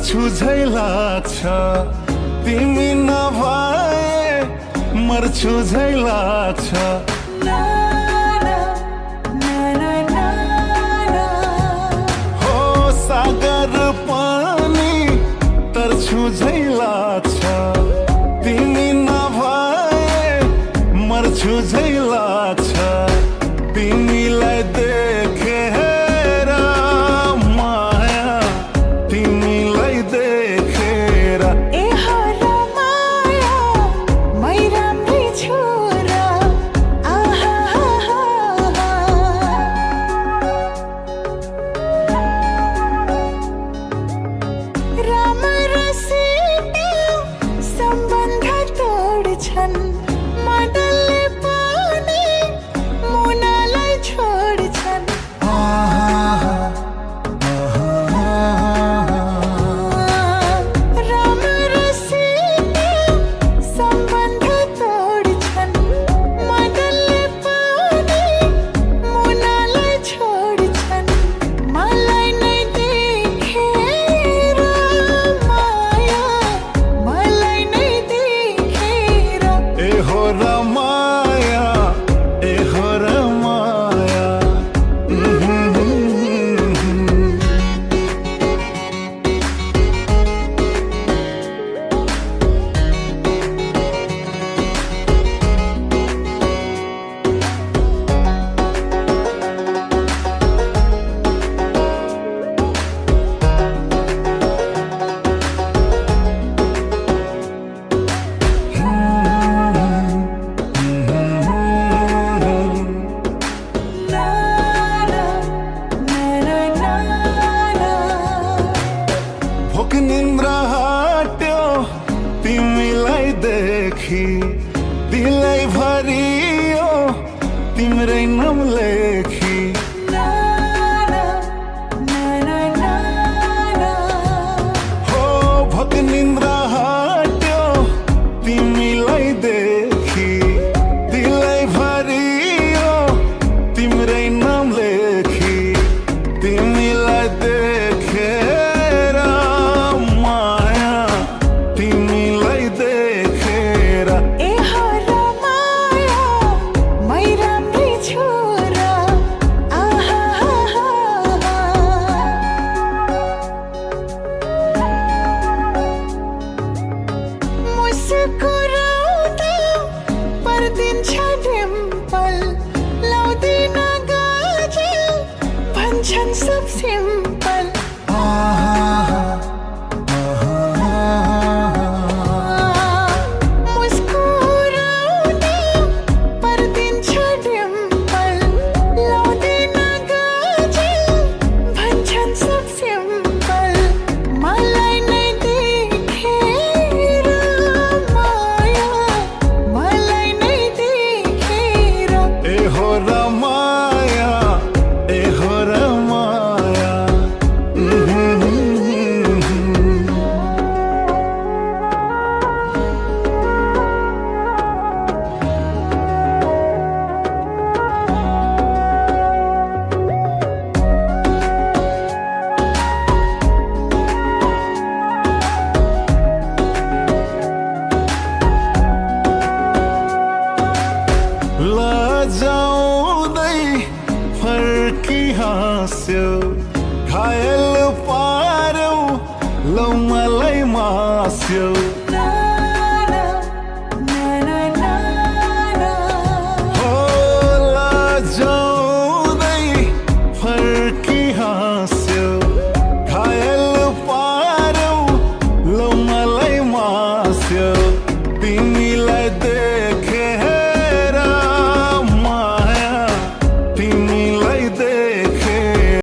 तर्छु झै लाग्छ तिमी नभए मर्छु झै लाग्छ हो सागर पानी तर्छु झै लाग्छ तिमी नभए मर्छु झै लाग्छ तिमीलाई देखेर माया तिमीलाई देखेर ए हो र माया मै राम्री छु र आहा रामरसिया सम्बन्ध तोड्छन् मदनले पनि मुनालाई छोड्छन् रामरसिया सम्बन्ध तोड्छन् मदनले पनि मुनालाई छोड्छन् मलाई नै देखेर माया मलाई नै देखेर ए हो र माया ए हो र माया भोक निन्द्रा हट्यो तिमीलाई देखी दिलै भरियो तिम्रै नाम लेखी हो भोक निन्द्रा हट्यो तिमीलाई देखी दिलै भरियो तिम्रै नाम लेखी तिमीलाई देखेर माया तिमीलाई देखेर ए हो र माया मै राम्री छु र आहा मुस्कुराउँदा पर्दिन्छ डिम्पल लाउँदिन गाजल भन्छन् सब सिम्पल मुस्कुराउँदा पर्दिन्छ डिम्पल लाउँदिन गाजल भन्छन् सब सिम्पल मलाई नै देखेर माया मलाई नै देखेर ए हो र माया ए हो र माया लजाउँदै फर्की हाँस्यो घायल पार्यौ लौ मलाई मास्यो